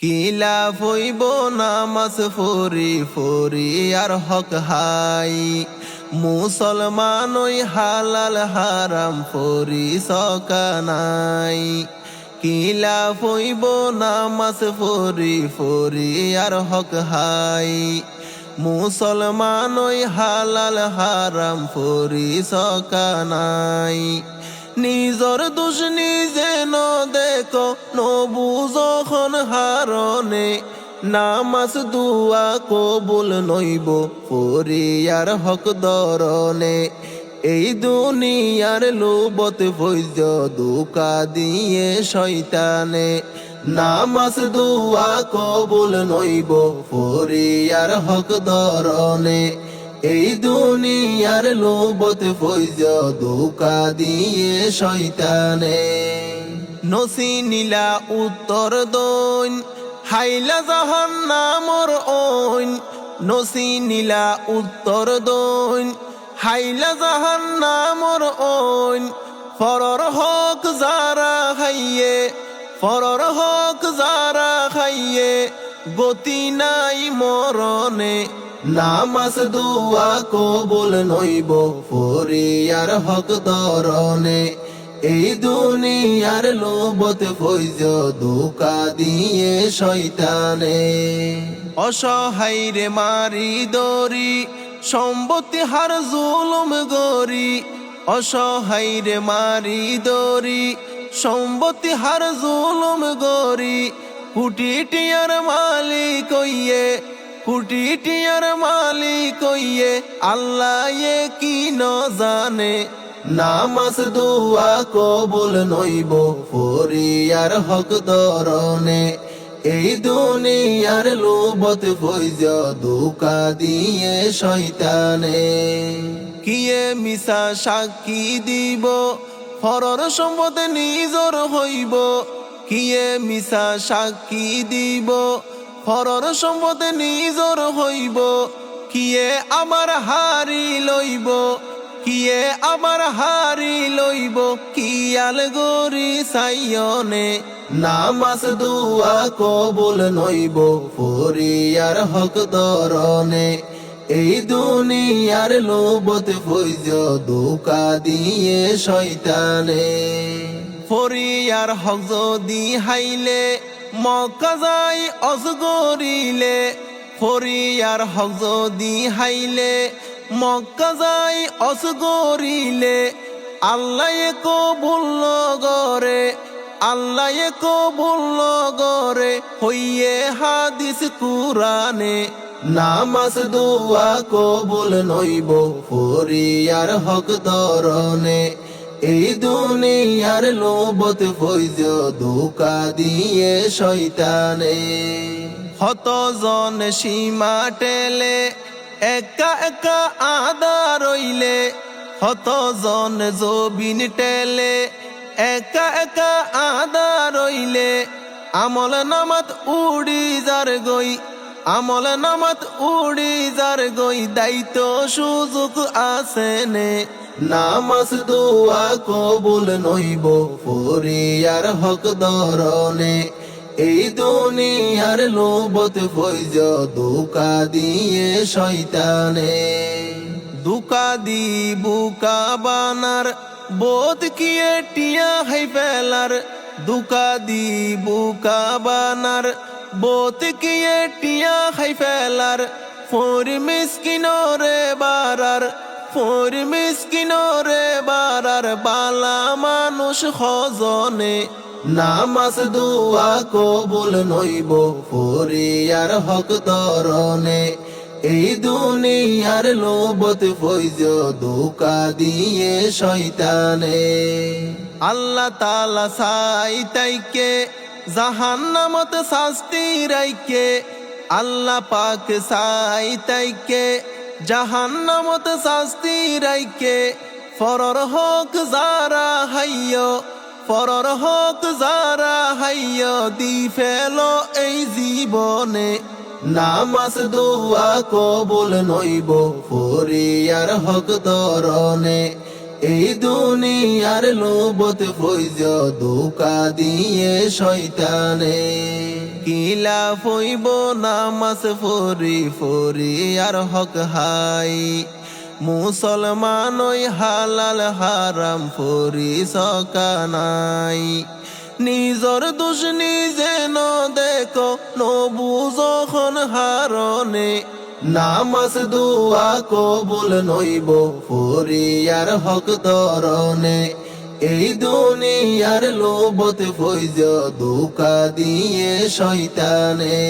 কিলাফ হইব নামাজ ফরি ফরি আর হক হাই, মুসলমান ওই হালাল হারাম ফরি সকানাই। কিলাফ হইব নামাজ ফরি ফরি আর হক হাই, মুসলমান ওই হালাল হারাম ফরি সকানাই। নিজর দোষ নিজে ন দেখো নবুজ হারণে, নামাজ দুয়া কবুল নইব ফরিয়ার হক দরনে। এই দুনিয়ার লোবত ফৈজ দুকা দিয়ে শয়তানে, নামাজ দুয়া কবুল নইব ফরিয়ার হক দরনে। এই দুনিয়ার লোবত ফৈজ দুকা দিয়ে শয়তানে। নসি নীলা উত্তর দৈন হাইলা জাহান্নামর ওইন, নসি নীলা উত্তর দৈন হাইলা জাহান্নামর ওইন। ফরর হক যারা খাইয়ে, ফরর হক যারা খাইয়ে গতি নাই মরণে, নামাজ দুয়া কবুল নইব ফরিয়ার হক দরনে। এই দুনিয়ার লোবত ফৈজ দুকা দিয়ে শয়তানে। অসহায় রে মারি দরি সম্পত্তি হার জুলুম গরি, অসহায় রে মারি দরি সম্পত্তি হার জুলুম গরি। কুটি টিয়ার মালিক হইয়ে, কুটি টিয়ার মালিক হইয়ে আল্লাহ কি ন জানে, নামাজ দুয়া কবুল নইব ফরিয়ার হক দরনে। এই দুনিয়ার লোবত ফৈজ দুকা দিয়ে শয়তানে। কিয়ে মিশা সাক্ষী দিব ফরর সম্পদ নিজর হইব, কিয়ে মিশা সাক্ষী দিব ফরর সম্পদ নিজর হইব। কিয়ে আমার হারি লইব, কিয়ে আমার হারি লইব কিয়াল গরি সাইয়নে, নামাজ দুয়া কবুল নইব ফরিয়ার হক দরনে। এই দুনিয়ার লোবত ফৈজ দুকা দিয়ে শয়তানে। ফরিয়ার হক যদি হাইলে মক্কা যাই অজগরিলে, ফরিয়ার হক যদি হাইলে মক্কা যাই অজগরিলে। আল্লাহ কবুল গরে, আল্লাহ কবুল গরে হইয়ে হাদিস কুরানে, নামাজ দুয়া কবুল নইব ফরিয়ার হক দরনে। এই দুনিয়ার লোবত ফৈজ দুকা দিয়ে শয়তানে। হত জন সীমা টেলে একা একা আদা রইলে, হত জন জবিন টেলে একা একা আদা রইলে। আমল নামাত উড়ি যার গই, আমল নামাত উড়ি যার গই দায়িত্ব সুযোগ আসেনে, নামাজ দুয়া কবুল নইব ফরিয়ার হক দরনে। এই দুনিয়ার লোবত ফৈজ দুকা দিয়ে শয়তানে। দুকা দি বুকা বানার বোধ কিয়ে টিয়া হাই ফেলার, দুকা দি বুকা বানার বোধ কিয়ে টিয়া হাই ফেলার। ফোর মিসকিনরে বারার, ফোর মিসকিনরে বারার বালা মানুষ খজনে, নামাজ দুয়া কবুল নইব ফরিয়ার হক দরনে। এই দুনিয়ার লোবত ফৈজ দুকা দিয়ে শয়তানে। আল্লাহ তাআলা সাই তাইকে জাহান্নামত শাস্তি রাইকে, আল্লাহ পাক সাই তাইকে জাহান্নামত শাস্তি রাইকে। ফরর হক যারা হাইয়, ফরর হক যারা হাইয় দি ফেলো এই জীবনে, নামাজ দুয়া কবুল নইব ফরিয়ার হক দরনে। এই দুনিয়ার লোবত ফৈজ দুকা দিয়ে শয়তানে। কিলাফ হইব নামাজ ফরি ফরি আর হক হাই মুসলমান ওই হালাল হারাম ফরি সকানাই নিজর দোষ নিজে ন দেখো নবুঝখন হারনে নামাজ দুয়া কবুল নইব ফরিয়ার হক তরনে এই দুনিয়ার লোভতে ফইজ ধোঁকা দিয়ে শয়তানে।